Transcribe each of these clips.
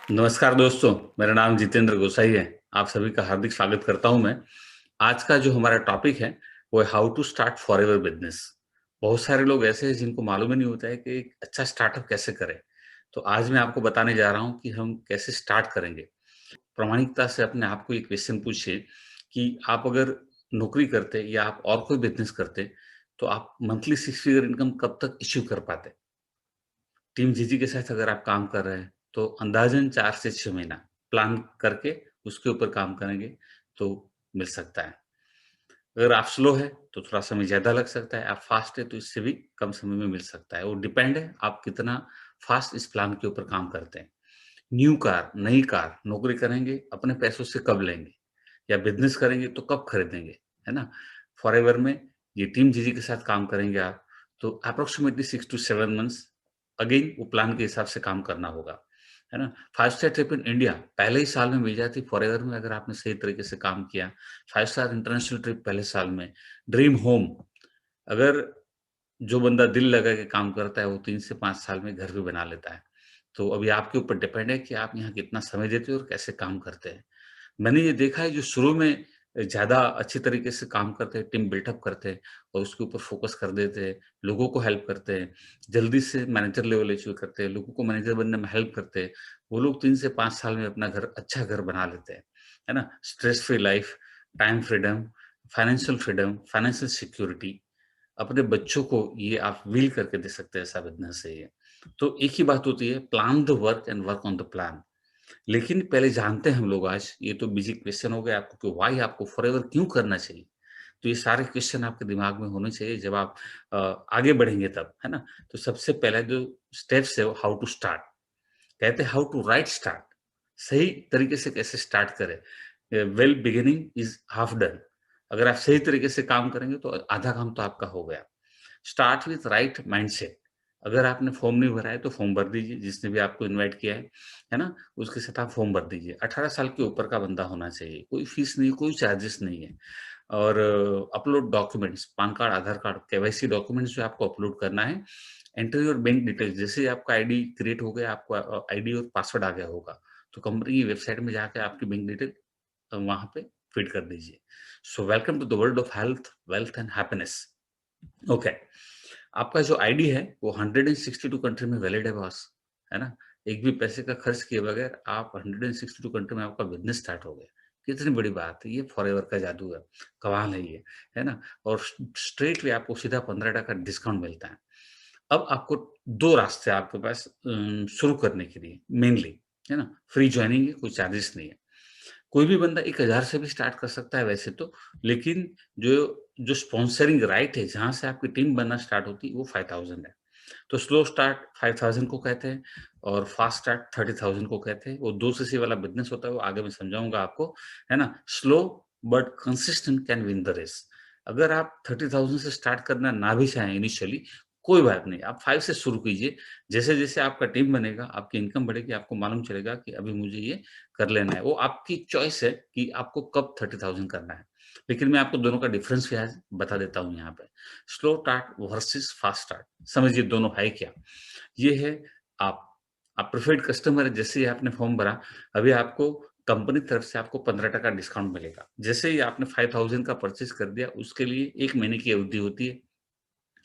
नमस्कार दोस्तों, मेरा नाम जितेंद्र गोसाई है। आप सभी का हार्दिक स्वागत करता हूँ मैं। आज का जो हमारा टॉपिक है, वो है how to start forever business. बहुत सारे लोग ऐसे हैं जिनको मालूम ही नहीं होता है कि एक अच्छा स्टार्टअप कैसे करें। तो आज मैं आपको बताने जा रहा हूँ कि हम कैसे स्टार्ट करेंगे। प्रामाणिकता से अपने आप को ये क्वेश्चन पूछिए कि आप अगर नौकरी करते या आप और कोई बिज़नेस करते, तो आप मंथली 6 फिगर इनकम कब तक अचीव कर पाते? टीम जीजी के साथ अगर आप काम कर रहे हैं, तो अंदाज़न 4 से 6 महीना प्लान करके उसके ऊपर काम करेंगे, तो मिल सकता है। अगर आप स्लो हैं, तो थोड़ा समय ज़्यादा लग सकता है, आप फ़ास्ट हैं, तो इससे भी कम समय में मिल सकता है। वो डिपेंड है, आप कितना फ़ास्ट इस प्लान के ऊपर काम करते हैं। न्यू कार, नई कार, नौकरी करेंगे, अपने पैसों से कब लेंगे? या बिज़नेस करेंगे, तो कब खरीदेंगे? है ना? फॉरएवर में ये टीम जीजी के साथ काम करेंगे आप, तो अप्रॉक्सिमेटली 6 टू 7 मंथ्स अगेन वो प्लान के हिसाब से काम करना होगा, है ना? 5 स्टार ट्रिप इन इंडिया पहले ही साल में मिल जाती फॉरएवर में अगर आपने सही तरीके से काम किया। 5 स्टार इंटरनेशनल ट्रिप पहले साल में। ड्रीम होम अगर जो बंदा दिल लगा के काम करता है, वो 3 से 5 साल में घर भी बना लेता है। तो अभी आपके ऊपर डिपेंड है कि आप यहाँ कितना समय देते हो और कैसे काम करते हैं। मैंने ये देखा है जो शुरू में ज़्यादा अच्छी तरीके से काम करते हैं, टीम बिल्टअप करते हैं और उसके ऊपर फ़ोकस कर देते हैं, लोगों को हेल्प करते हैं, जल्दी से मैनेजर लेवल अचीव करते हैं, लोगों को मैनेजर बनने में हेल्प करते हैं। वो लोग 3 से 5 साल में अपना घर अच्छा घर बना लेते हैं, है ना? Stress free life, time freedom, financial security अपने बच्चों को ये आप व्हील करके दे सकते हैं ऐसा बिज़नेस है ये। तो एक ही बात होती है plan the work and work on the plan. लेकिन पहले जानते हैं हम लोग आज, ये तो बेसिक क्वेश्चन हो गया आपको कि व्हाई आपको फॉरएवर क्यों करना चाहिए? तो ये सारे क्वेश्चन आपके दिमाग में होने चाहिए जब आप आगे बढ़ेंगे तब, है ना? तो सबसे पहला जो स्टेप्स है वो हाउ टू स्टार्ट। कहते हैं हाउ टू राइट स्टार्ट। सही तरीके से कैसे स्टार्ट करें? Well beginning is half done. अगर आप सही तरीके से काम करेंगे तो आधा काम तो आपका हो गया। Start with right mindset. अगर आपने फॉर्म नहीं भरा है तो फॉर्म भर दीजिए, जिसने भी आपको इनवाइट किया है ना? उसके साथ आप फॉर्म भर दीजिए। 18 साल के ऊपर का बंदा होना चाहिए, कोई फीस नहीं, कोई चार्जेस नहीं है। और अपलोड डॉक्यूमेंट्स, पैन कार्ड, आधार कार्ड, केवाईसी डॉक्यूमेंट्स जो आपको अपलोड करना है। एंटर योर बैंक डिटेल्स, जैसे ही आपका आईडी क्रिएट हो गया, आपको आईडी और पासवर्ड आ गया होगा, तो कंपनी की वेबसाइट में जाके आपकी बैंक डिटेल वहाँ पे फीड कर दीजिए। So welcome to the world of health, wealth and happiness. Okay. आपका जो आईडी है वो 162 कंट्री में वैलिड है बॉस, है ना? एक भी पैसे का खर्च किए बगैर आप 162 कंट्री में आपका बिज़नेस स्टार्ट हो गया। कितनी बड़ी बात है, ये फॉरएवर का जादू है, कमाल है ये, है ना? और स्ट्रेट वे आपको सीधा $15 डिस्काउंट मिलता है। अब आपको 2 रास्ते हैं आपके पास शुरू करने के लिए मेनली, है ना? फ्री जॉइनिंग है, कोई चार्जेस नहीं है। कोई भी बंदा 1000 से भी स्टार्ट कर सकता है वैसे तो, लेकिन जो जो स्पॉन्सरिंग राइट है, जहाँ से आपकी टीम बनना स्टार्ट होती है, वो 5000 है। तो स्लो स्टार्ट 5000 को कहते हैं और फास्ट स्टार्ट 30,000 को कहते हैं। वो 2 सीसी वाला बिज़नेस होता है, वो आगे मैं समझाऊँगा आपको, है ना? Slow but consistent can win the race. अगर आप 30,000 से स्टार्ट करना ना भी चाहें इनिशियली, कोई बात नहीं, आप 5 से शुरू कीजिए। जैसे-जैसे आपका टीम बनेगा, आपकी इनकम बढ़ेगी, आपको मालूम चलेगा कि अभी मुझे ये कर लेना है। वो आपकी चॉइस है कि आपको कब 30,000 करना है। लेकिन मैं आपको दोनों का डिफरेंस भी आज बता देता हूँ यहाँ पे। Slow start versus fast start, समझिए दोनों है क्या? ये है आप आप प्रीफर्ड कस्टमर है, जैसे ही आपने फॉर्म भरा, अभी आपको कंपनी की तरफ से आपको $15 डिस्काउंट मिलेगा। जैसे ही आपने 5000 का परचेज़ कर दिया, उसके लिए 1 महीने की अवधि होती है।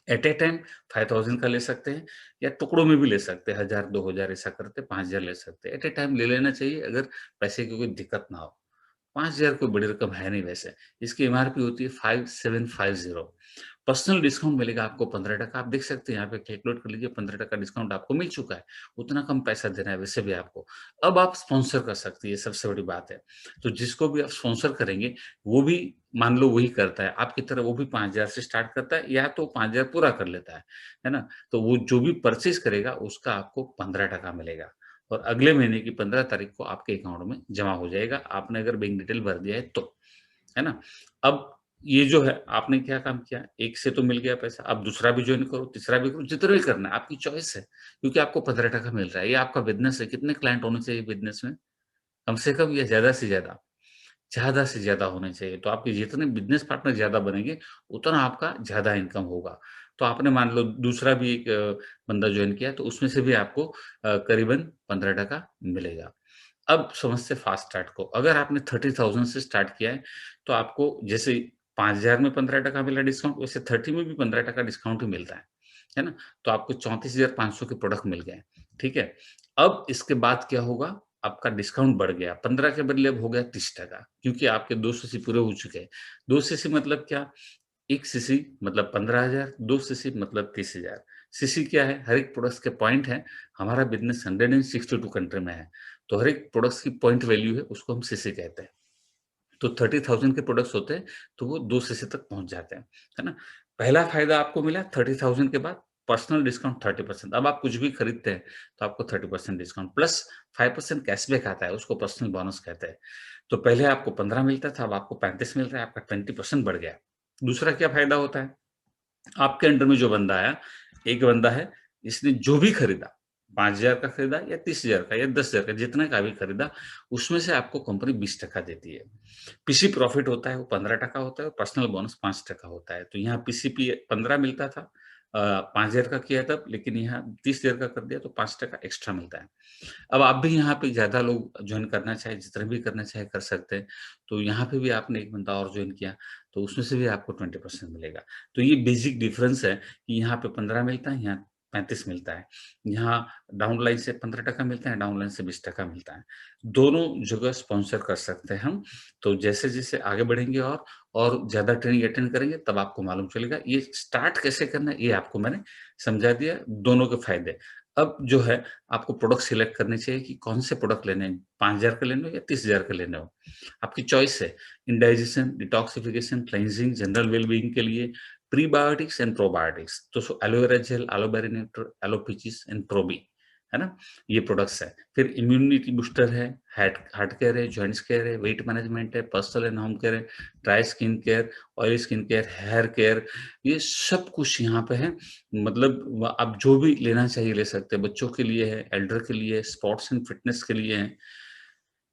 एट ए टाइम 5000 का ले सकते हैं या टुकड़ों में भी ले सकते हैं, 1000, 2000 ऐसा करते 5000 ले सकते हैं। एट ए टाइम ले लेना चाहिए अगर पैसे की कोई दिक्कत ना हो। 5000 कोई बड़ी रकम है नहीं वैसे। इसकी एमआरपी होती है 5750। पर्सनल डिस्काउंट मिलेगा आपको $15। आप देख सकते हैं यहाँ पे कैलकुलेट कर लीजिए, $15 डिस्काउंट आपको मिल चुका है। उतना कम पैसा देना है वैसे भी आपको। अब आप स्पॉन्सर कर सकती है, सबसे बड़ी बात है। तो जिसको भी आप स्पॉन्सर करेंगे, वो भी मान लो वही करता है, आपकी तरह वो भी 5000 से स्टार्ट करता है या तो 5000 पूरा कर लेता है ना? तो वो जो भी परचेज़ करेगा उसका आपको $15 मिलेगा और अगले महीने की 15 तारीख को आपके अकाउंट में जमा हो जाएगा, आपने अगर बैंक डिटेल भर दिया है तो, है ना? अब ये जो है आपने क्या काम किया, एक से तो मिल गया पैसा, अब दूसरा भी जॉइन करो, तीसरा भी करो, जितना भी करना है, आपकी चॉइस है, क्योंकि आपको $15 मिल रहा है, ये आपका बिज़नेस है, कितने क्लाइंट होने चाहिए बिज़नेस में? कम से कम या ज़्यादा से ज़्यादा? ज़्यादा से ज़्यादा होने चाहिए। तो आपके जितने बिज़नेस पार्टनर ज़्यादा बनेंगे, उतना आपका ज़्यादा इनकम होगा। तो आपने मान लो दूसरा भी एक बंदा जॉइन किया, तो उसमें से भी आपको करीबन $15 मिलेगा। अब समझते हैं फास्ट स्टार्ट को। अगर आपने 30,000 से स्टार्ट किया है, तो आपको जैसे 5,000 में 15% मिला डिस्काउंट, वैसे 30 में भी 15% डिस्काउंट ही मिलता है ना? तो आपको 34,500 के प्रोडक्ट मिल गए, ठीक है? अब इसके बाद क्या होगा, आपका डिस्काउंट बढ़ गया, 15 के बदले अब हो गया 30% क्योंकि आपके 2 सीसी पूरे हो चुके हैं। 2 सीसी मतलब क्या? 1 सीसी मतलब 15,000, 2 सीसी मतलब 30,000। सीसी क्या है? हर एक प्रोडक्ट्स के पॉइंट हैं। हमारा बिज़नेस 162 कंट्री में है, तो हर एक प्रोडक्ट्स की पॉइंट वैल्यू है, उसको हम सीसी कहते हैं। तो 30,000 के प्रोडक्ट्स होते हैं, तो वो 2 सीसी तक पहुँच जाते हैं, है ना? पहला फ़ायदा आपको मिला 30,000 के बाद पर्सनल डिस्काउंट 30%। अब आप कुछ भी खरीदते हैं, तो आपको 30% डिस्काउंट प्लस 5% कैशबैक आता है, उसको पर्सनल बोनस कहते हैं। तो पहले आपको 15 मिलता था, अब आपको 35 मिल रहा है, आपका 20% बढ़ गया। दूसरा क्या फ़ायदा होता है? आपके अंडर में जो बंदा आया, एक बंदा है, इसने जो भी खरीदा, 5,000 का खरीदा या 30,000 का या 10,000 का, जितने का भी खरीदा, उसमें से आपको कंपनी 20% देती है। पीसी प्रॉफिट होता है, वो 15% होता है और पर्सनल बोनस 5% होता है। तो यहाँ पीसीपी 15 मिलता था 5,000 का किया तब, लेकिन यहाँ 30,000 का कर दिया तो 5% एक्स्ट्रा मिलता है। अब आप भी यहाँ पे ज़्यादा लोग जॉइन करना चाहें, जितने भी करना चाहें कर सकते हैं। तो यहाँ पे भी आपने एक बंदा और जॉइन किया, तो उसमें से भी आपको 20% मिलेगा। तो ये बेसिक डिफरेंस है कि यहाँ पे 15 मिलता है, यहाँ 35 मिलता है। यहाँ डाउनलाइन से 15% मिलता है, डाउनलाइन से 20% मिलता है। दोनों जगह स्पॉन्सर कर सकते हैं हम। तो जैसे-जैसे आगे बढ़ेंगे और ज़्यादा ट्रेनिंग अटेंड करेंगे, तब आपको मालूम चलेगा। ये स्टार्ट कैसे करना है, ये आपको मैंने समझा दिया, दोनों के फ़ायदे। अब जो है आपको प्रोडक्ट सिलेक्ट करने चाहिए कि कौन से प्रोडक्ट लेने हैं, 5,000 के लेने हो या 30,000 के लेने हो। आपकी चॉइस है, indigestion, detoxification, cleansing, general well being के लिए, प्रीबायोटिक्स एंड प्रोबायोटिक्स। तो aloe vera gel, aloe vera nectar, aloe peaches and probi, है ना? ये प्रोडक्ट्स हैं। फिर इम्यूनिटी बूस्टर है, हार्ट हार्ट केयर है, जॉइंट्स केयर है, वेट मैनेजमेंट है, पर्सनल एंड होम केयर है, dry skin care, oily skin care, hair care, ये सब कुछ यहाँ पे है। मतलब आप जो भी लेना चाहिए ले सकते हैं। बच्चों के लिए है, एल्डर के लिए है, स्पोर्ट्स एंड फिटनेस के लिए है।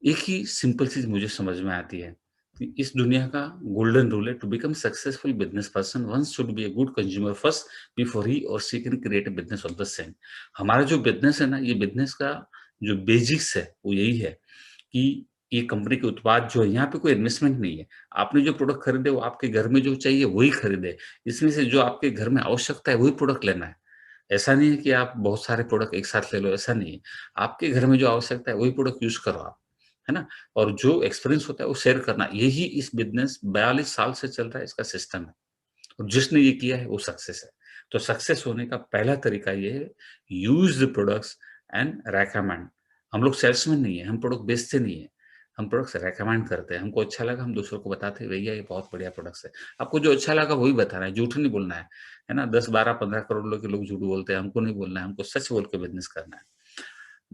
एक ही सिंपल चीज़ मुझे समझ में आती है कि इस दुनिया का गोल्डन रूल है to become successful business person one should be a good consumer first before he और she can create a business of the same. हमारा जो बिज़नेस है ना, ये बिज़नेस का जो बेसिक्स है, वो यही है कि ये कंपनी के उत्पाद जो है, यहाँ पे कोई इन्वेस्टमेंट नहीं है। आपने जो प्रोडक्ट खरीदे, वो आपके घर में जो चाहिए, वही खरीदें। इसमें से जो आपके घर में आवश्यकता है, वही प्रोडक्ट लेना है। ऐसा नहीं है कि आप बहुत सारे प्रोडक्ट एक साथ ले लो, ऐसा नहीं है। आपके घर में जो आवश्यकता है, वही प्रोडक्ट यूज़ करो आप, है ना? और जो एक्सपीरियंस होता है, वो शेयर करना। यही इस बिज़नेस 42 साल से चल रहा है, इसका सिस्टम है। और जिसने ये किया है, वो सक्सेस है। तो सक्सेस होने का पहला तरीका ये है, use the products and recommend. हम लोग सेल्समैन नहीं है, हम प्रोडक्ट बेचते नहीं है। हम प्रोडक्ट्स रिकमेंड करते हैं। हमको अच्छा लगा, हम दूसरों को बताते हैं, भैया ये बहुत बढ़िया प्रोडक्ट्स है। आपको जो अच्छा लगा, वही बताना है, झूठ नहीं बोलना है ना? 10, 12, 15 करोड़ लोग के लोग झूठ बोलते हैं, हमको नहीं बोलना है, हमको सच बोल के बिज़नेस करना है।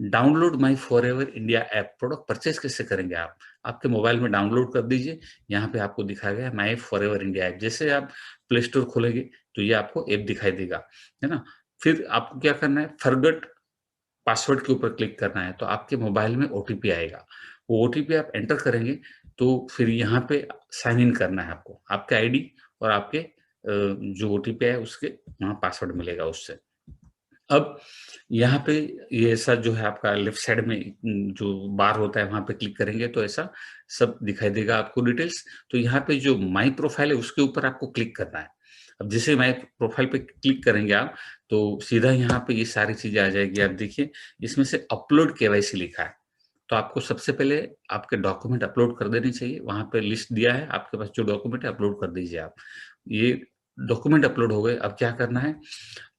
Download my forever India app. Product purchase कैसे करेंगे आप? आपके मोबाइल में डाउनलोड कर दीजिए, यहाँ पे आपको दिखाया गया है माई फॉरएवर इंडिया ऐप। जैसे आप प्ले स्टोर खोलेंगे, तो ये आपको ऐप दिखाई देगा, है ना? फिर आपको क्या करना है, फॉरगेट पासवर्ड के ऊपर क्लिक करना है, तो आपके मोबाइल में ओटीपी आएगा। वो ओटीपी आप एंटर करेंगे, तो फिर यहाँ पे साइन इन करना है आपको। आपके आईडी और आपके जो ओटीपी है, उसके वहाँ पासवर्ड मिलेगा उससे। अब यहाँ पे ये ऐसा जो है आपका लेफ्ट साइड में जो बार होता है वहाँ पे क्लिक करेंगे तो ऐसा सब दिखाई देगा आपको डिटेल्स। तो यहाँ पे जो माई प्रोफाइल है उसके ऊपर आपको क्लिक करना है। अब जैसे माई प्रोफाइल पे क्लिक करेंगे आप तो सीधा यहाँ पे ये सारी चीज़ें आ जाएगी। आप देखिए इसमें से अपलोड केवाईसी लिखा है। तो आपको सबसे पहले आपके डॉक्यूमेंट अपलोड कर देने चाहिए। वहाँ पे लिस्ट दिया है, आपके पास जो डॉक्यूमेंट है अपलोड कर दीजिए आप। ये डॉक्यूमेंट अपलोड हो गए, अब क्या करना है?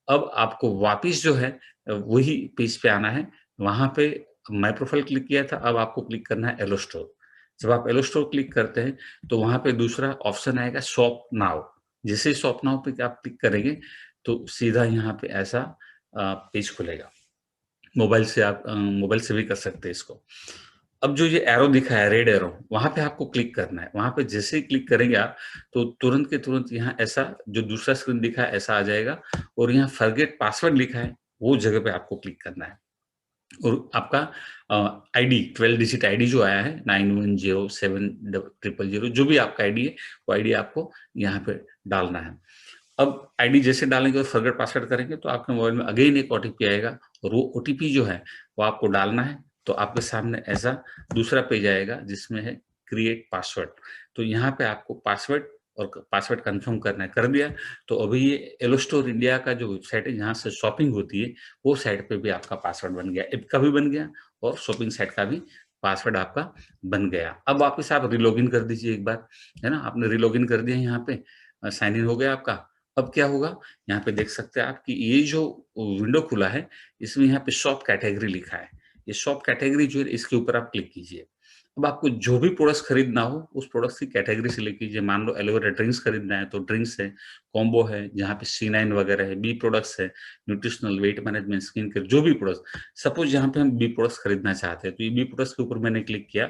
अब आपको वापिस जो है वही पेज पे आना है। वहाँ पे माय प्रोफाइल क्लिक किया था, अब आपको क्लिक करना है एलो स्टोर। जब आप एलो स्टोर क्लिक करते हैं, तो वहाँ पे दूसरा ऑप्शन आएगा शॉप नाउ। जैसे ही शॉप नाउ पे आप क्लिक करेंगे, तो सीधा यहाँ पे ऐसा पेज खुलेगा। मोबाइल से भी कर सकते हैं इसको। अब जो ये एरो दिखा है रेड एरो, वहाँ पे आपको क्लिक करना है। वहाँ पे जैसे ही क्लिक करेंगे आप, तो तुरंत के तुरंत यहाँ ऐसा जो दूसरा स्क्रीन दिखा है ऐसा आ जाएगा और यहाँ फॉरगेट पासवर्ड लिखा है, वो जगह पे आपको क्लिक करना है। और आपका आईडी 12 डिजिट आईडी जो आया है 910700 जो भी आपका आईडी है, वो आईडी आपको यहाँ पे डालना है। अब आईडी जैसे डालेंगे और फॉरगेट पासवर्ड करेंगे तो आपके मोबाइल में अगेन एक ओटीपी आएगा और वो ओटीपी जो है वो आपको डालना है तो आपके सामने ऐसा दूसरा पेज आएगा जिसमें है क्रिएट पासवर्ड। तो यहाँ पे आपको पासवर्ड और पासवर्ड कंफर्म करना है, कर दिया तो अभी ये एलो स्टोर इंडिया का जो वेबसाइट है जहाँ से शॉपिंग होती है, वो साइट पे भी आपका पासवर्ड बन गया, ऐप का भी बन गया और शॉपिंग साइट का भी पासवर्ड आपका बन गया। अब वापस आप रीलॉगिन कर दीजिए एक बार, है ना? आपने रीलॉगिन कर दिया यहाँ पे, साइन इन हो गया आपका। अब क्या होगा, यहाँ पे देख सकते हैं आप कि ये जो विंडो खुला है, इसमें यहाँ पे शॉप कैटेगरी लिखा है। ये शॉप कैटेगरी जो है इसके ऊपर आप क्लिक कीजिए। अब आपको जो भी प्रोडक्ट्स खरीदना हो उस प्रोडक्ट्स की कैटेगरी सिलेक्ट कीजिए। मान लो एलोवेरा ड्रिंक्स खरीदना है तो ड्रिंक्स है, कॉम्बो है जहाँ पे C9 वगैरह है, बी प्रोडक्ट्स है, nutritional, weight management, skin care, जो भी प्रोडक्ट्स, सपोज यहाँ पे हम बी प्रोडक्ट्स खरीदना चाहते हैं तो ये बी प्रोडक्ट्स के ऊपर मैंने क्लिक किया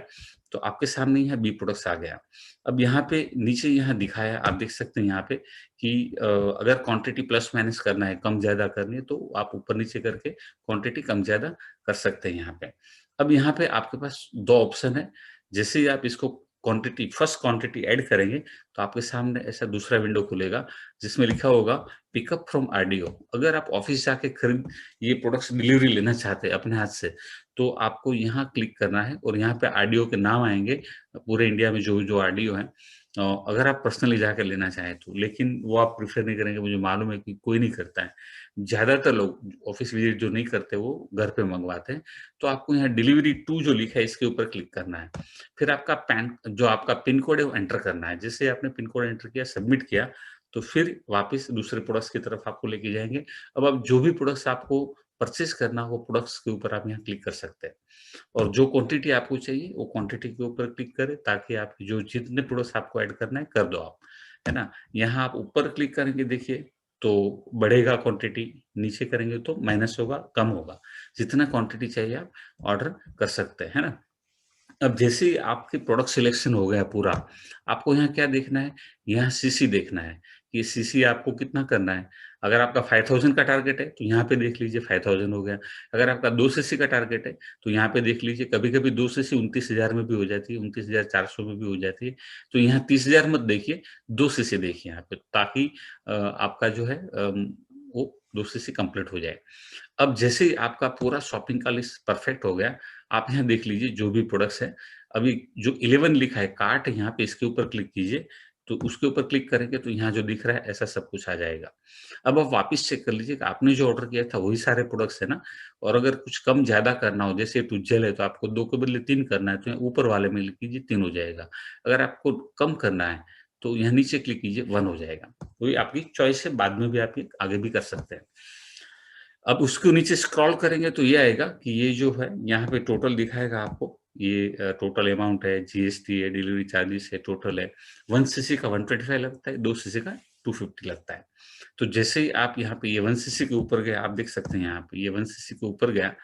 तो आपके सामने यहाँ बी प्रोडक्ट्स आ गया। अब यहाँ पे नीचे यहाँ दिखाया, आप देख सकते हैं यहाँ पे कि अगर क्वांटिटी प्लस माइनस करना है, कम ज्यादा करनी है तो आप ऊपर नीचे करके क्वांटिटी कम ज्यादा कर सकते हैं यहाँ पे। अब यहाँ पे आपके पास दो ऑप्शन है, जैसे ही आप इसको क्वांटिटी फर्स्ट क्वांटिटी ऐड करेंगे तो आपके सामने ऐसा दूसरा विंडो खुलेगा जिसमें लिखा होगा पिकअप फ्रॉम आरडीओ। अगर आप ऑफिस जाके खरीद ये प्रोडक्ट्स डिलीवरी लेना चाहते हैं अपने हाथ से तो आपको यहाँ क्लिक करना है और यहाँ पे आरडीओ के नाम आएंगे पूरे इंडिया में जो जो आरडीओ है। अगर आप पर्सनली जाकर लेना चाहें तो, लेकिन वो आप प्रेफर नहीं करेंगे, मुझे मालूम है कि कोई नहीं करता है। ज्यादातर लोग ऑफिस विजिट जो नहीं करते वो घर पे मंगवाते हैं। तो आपको यहाँ डिलीवरी टू जो लिखा है इसके ऊपर क्लिक करना है। फिर आपका जो आपका पिन कोड है वो एंटर करना है। जैसे आपने पिन कोड एंटर किया, सबमिट किया, तो फिर वापस दूसरे प्रोडक्ट्स की तरफ आपको लेके जाएंगे। अब आप जो भी प्रोडक्ट्स आपको परचेज करना हो प्रोडक्ट्स के ऊपर आप यहाँ क्लिक कर सकते हैं और जो क्वांटिटी आपको चाहिए वो क्वांटिटी के ऊपर क्लिक करें ताकि आप जो जितने प्रोडक्ट्स आपको ऐड करना है कर दो आप, है ना? यहाँ आप ऊपर क्लिक करेंगे देखिए तो बढ़ेगा क्वांटिटी, नीचे करेंगे तो माइनस होगा, कम होगा। जितना क्वांटिटी चाहिए आप ऑर्डर कर सकते हैं, है ना? अब जैसे ही आपके प्रोडक्ट सिलेक्शन हो गया पूरा, आपको यहाँ क्या देखना है, यहाँ सीसी देखना है कि सीसी आपको कितना करना है। अगर आपका 5000 का टारगेट है तो यहाँ पे देख लीजिए 5000 हो गया। अगर आपका 2 सीसी का टारगेट है तो यहाँ पे देख लीजिए, कभी-कभी 2 सीसी 29,000 में भी हो जाती है, 29,400 में भी हो जाती है। तो यहाँ 30,000 मत देखिए, 2 सीसी देखिए यहाँ पे, ताकि आपका जो है वो 2 सीसी कंप्लीट हो जाए। अब जैसे ही आपका पूरा शॉपिंग का लिस्ट परफेक्ट हो गया, आप यहाँ देख लीजिए जो भी प्रोडक्ट्स हैं, अभी जो 11 लिखा है कार्ट, यहाँ पे इसके ऊपर क्लिक कीजिए, तो उसके ऊपर क्लिक करेंगे तो यहाँ जो दिख रहा है ऐसा सब कुछ आ जाएगा। अब आप वापस चेक कर लीजिए कि आपने जो ऑर्डर किया था वही सारे प्रोडक्ट्स है ना? और अगर कुछ कम ज़्यादा करना हो, जैसे टुज्जल है तो आपको 2 के बदले 3 करना है, तो यहाँ ऊपर वाले में लिख कीजिए 3 हो जाएगा। अगर आपको कम करना है, तो यहाँ नीचे क्लिक कीजिए 1 हो जाएगा। तो ये आपकी चॉइस है, बाद में भी आप ये आगे भी कर सकते हैं। अब उसको नीचे स्क्रॉल करेंगे तो ये आएगा कि ये जो है यहाँ पे टोटल दिखाएगा आपको, ये टोटल अमाउंट है, जीएसटी है, डिलीवरी चार्जेस है, टोटल है। 1 सीसी का 125 लगता है, 2 सीसी का 250 लगता है। तो जैसे ही आप यहाँ पे ये 1 सीसी के ऊपर गए, आप देख सकते हैं यहाँ पे ये 1 सीसी के ऊपर गया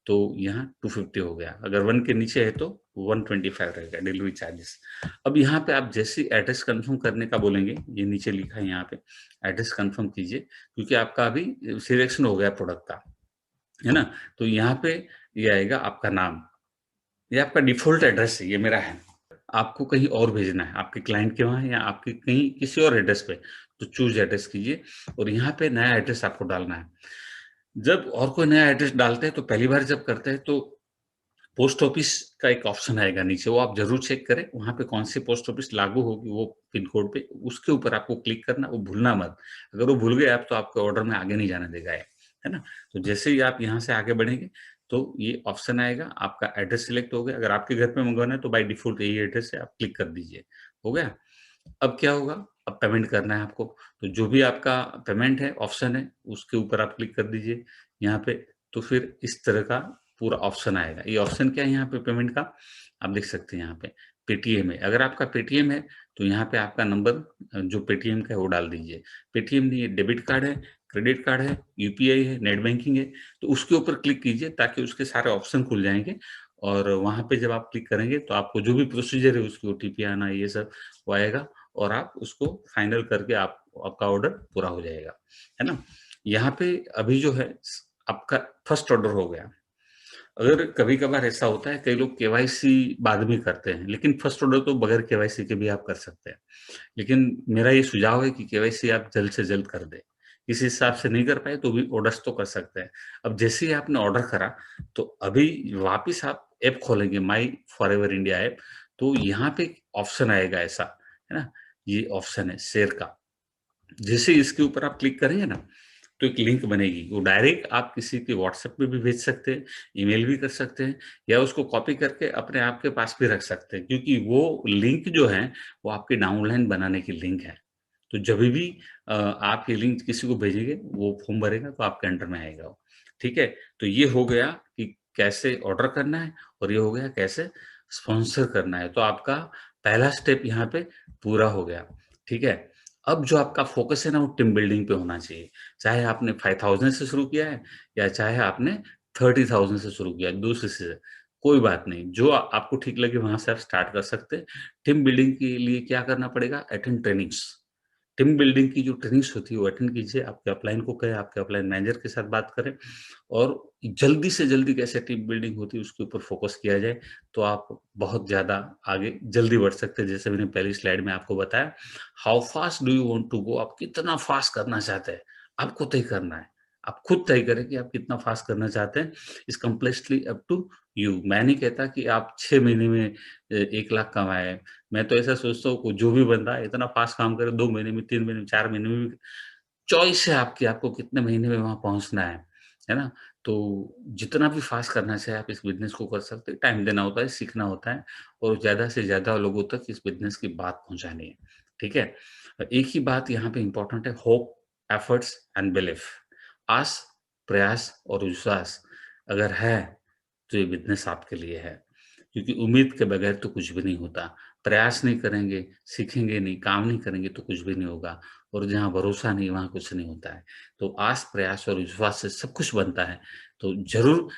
तो यहाँ 250 हो गया। अगर 1 के नीचे है तो 125 रहेगा डिलीवरी चार्जेस। अब यहाँ पे आप जैसे ही एड्रेस कंफर्म करने का बोलेंगे, ये नीचे लिखा है यहाँ पे, एड्रेस कंफर्म कीजिए, क्योंकि आपका अभी सिलेक्शन हो गया प्रोडक्ट का, है ना? तो यहाँ पे ये आएगा आपका नाम, ये आपका डिफ़ॉल्ट एड्रेस है, ये मेरा है। आपको कहीं और भेजना है, आपके क्लाइंट के वहाँ या आपके कहीं किसी और एड्रेस पे, तो चूज़ एड्रेस कीजिए और यहाँ पे नया एड्रेस आपको डालना है। जब और कोई नया एड्रेस डालते हैं तो पहली बार जब करते हैं तो पोस्ट ऑफिस का एक ऑप्शन आएगा नीचे, वो आप ज़रूर चेक करें, वहाँ पे कौन सी पोस्ट ऑफिस लागू होगी वो पिन कोड पे, उसके ऊपर आपको क्लिक करना, वो भूलना मत। अगर वो भूल गए आप तो आपके ऑर्डर में आगे नहीं जाने देगा ये, है ना? तो जैसे ही आप यहाँ से आगे बढ़ेंगे, तो ये ऑप्शन आएगा, आपका एड्रेस सिलेक्ट हो गया, अगर आपके घर पे मंगवाना है तो बाय डिफ़ॉल्ट यही एड्रेस है, आप क्लिक कर दीजिए, हो गया? अब क्या होगा, अब पेमेंट करना है आपको, तो जो भी आपका पेमेंट है, ऑप्शन है, उसके ऊपर आप क्लिक कर दीजिए यहाँ पे, तो फिर इस तरह का पूरा ऑप्शन आएगा। ये ऑप्शन क्या है यहाँ पे पेमेंट का, आप देख सकते हैं यहाँ पे, पेटीएम है। अगर आपका पेटीएम है, तो यहाँ पे आपका नंबर जो पेटीएम का है वो डाल दीजिए। पेटीएम नहीं है, डेबिट कार्ड है, क्रेडिट कार्ड है, यूपीआई है, नेट बैंकिंग है, तो उसके ऊपर क्लिक कीजिए ताकि उसके सारे ऑप्शन खुल जाएँगे और वहाँ पे जब आप क्लिक करेंगे, तो आपको जो भी प्रोसीजर है उसकी ओटीपी आना, ये सब वो आएगा और आप उसको फाइनल करके आपका ऑर्डर पूरा हो जाएगा, है ना? यहाँ पे अभी जो है आपका फर्स्ट ऑर्डर हो गया। अगर कभी-कभार ऐसा होता है, कई लोग केवाईसी बाद में करते हैं, लेकिन फर्स्ट ऑर्डर तो बगैर केवाईसी के भी आप कर सकते हैं। लेकिन मेरा ये सुझाव है कि केवाईसी आप जल्द से जल्द कर दें, किसी हिसाब से नहीं कर पाए तो भी ऑर्डर्स तो कर सकते हैं। अब जैसे ही आपने ऑर्डर करा, तो अभी वापस आप ऐप खोलेंगे माई फॉरएवर इंडिया ऐप, तो यहाँ पे एक ऑप्शन आएगा ऐसा, है ना? ये ऑप्शन है शेयर का। जैसे इसके ऊपर आप क्लिक करेंगे ना, तो एक लिंक बनेगी, वो डायरेक्ट आप किसी के व्हाट्सएप पे भी भेज सकते हैं, ईमेल भी कर सकते हैं या उसको कॉपी करके अपने आप के पास भी रख सकते हैं, क्योंकि वो लिंक जो है, वो आपके डाउनलाइन बनाने की लिंक है। तो जभी भी आप ये लिंक किसी को भेजेंगे, वो फॉर्म भरेगा तो आपके अंडर में आएगा वो, ठीक है? तो ये हो गया कि कैसे ऑर्डर करना है और ये हो गया कैसे स्पॉन्सर करना है। तो आपका पहला स्टेप यहाँ पे पूरा हो गया, ठीक है? अब जो आपका फ़ोकस है ना, वो टीम बिल्डिंग पे होना चाहिए। चाहे आपने 5000 से शुरू किया है या चाहे आपने 30,000 से शुरू किया है, दूसरे से, कोई बात नहीं। जो आपको ठीक लगे वहाँ से आप स्टार्ट कर सकते हैं। टीम बिल्डिंग के लिए क्या करना पड़ेगा? Attend trainings. टीम बिल्डिंग की जो ट्रेनिंग्स होती है वो अटेंड कीजिए, आपके अपलाइन को कहें, आपके अपलाइन मैनेजर के साथ बात करें और जल्दी से जल्दी कैसे टीम बिल्डिंग होती है उसके ऊपर फोकस किया जाए, तो आप बहुत ज़्यादा आगे जल्दी बढ़ सकते हैं। जैसे मैंने पहली स्लाइड में आपको बताया, how fast do you want to go, आप कितना फास्ट करना चाहते हैं, आपको तय करना है। आप खुद तय करें कि आप कितना फास्ट करना चाहते हैं, it's completely up to you. मैं नहीं कहता कि आप 6 महीने में 1 लाख कमाएँ, मैं तो ऐसा सोचता हूँ कि जो भी बंदा इतना फास्ट काम करे 2 महीने में, 3 महीने में, 4 महीने में भी, चॉइस है आपकी, आपको कितने महीने में वहाँ पहुँचना है ना? तो जितना भी फास्ट करना चाहे आप इस बिज़नेस को कर सकते हैं, टाइम देना होता है, सीखना होता है और ज़्यादा से ज़्यादा लोगों तक इस बिज़नेस की बात पहुँचानी है, ठीक है? एक ही बात यहाँ पे इम्पोर्टेंट है, होप, एफर्ट्स एंड बिलीफ। आस, प्रयास और विश्वास अगर है, तो ये बिज़नेस आपके लिए है। क्योंकि उम्मीद के बगैर तो कुछ भी नहीं होता। प्रयास नहीं करेंगे, सीखेंगे नहीं, काम नहीं करेंगे तो कुछ भी नहीं होगा और जहाँ भरोसा नहीं, वहाँ कुछ नहीं होता है। तो आस, प्रयास और विश्वास से सब कुछ बनता है। तो ज़रूर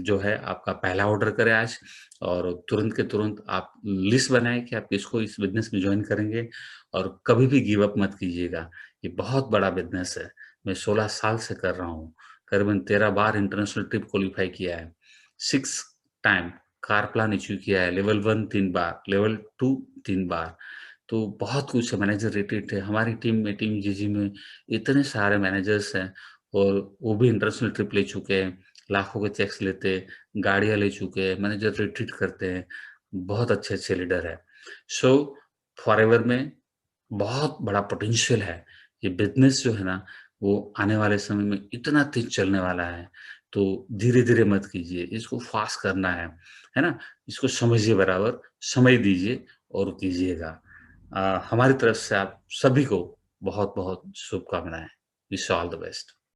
जो है आपका पहला ऑर्डर करें आज और तुरंत के तुरंत आप लिस्ट बनाएँ कि आप किसको इस बिज़नेस में जॉइन करेंगे और कभी भी गिव अप मत कीजिएगा। ये बहुत बड़ा बिज़नेस है। मैं 16 साल से कर रहा हूँ। करीबन 13 बार इंटरनेशनल ट्रिप क्वालीफाई किया है। 6 टाइम कार प्लान अचीव किया है, लेवल 1 3 बार, लेवल 2 3 बार। तो बहुत कुछ है, मैनेजर रेटेड है। हमारी टीम में, टीम जीजी में इतने सारे मैनेजर्स हैं और वो भी इंटरनेशनल ट्रिप ले चुके हैं, लाखों के चेक्स लेते हैं, गाड़ियाँ ले चुके हैं, मैनेजर रिट्रीट करते हैं, बहुत अच्छे-अच्छे लीडर हैं। सो फॉरएवर में बहुत बड़ा पोटेंशियल है। ये बिज़नेस जो है ना, वो आने वाले समय में इतना तेज़ चलने वाला है, तो धीरे-धीरे मत कीजिए, इसको फ़ास्ट करना है ना? इसको समझिए बराबर, समय दीजिए और कीजिएगा। हमारी तरफ से आप सभी को बहुत-बहुत शुभकामनाएँ। Wish you all the best.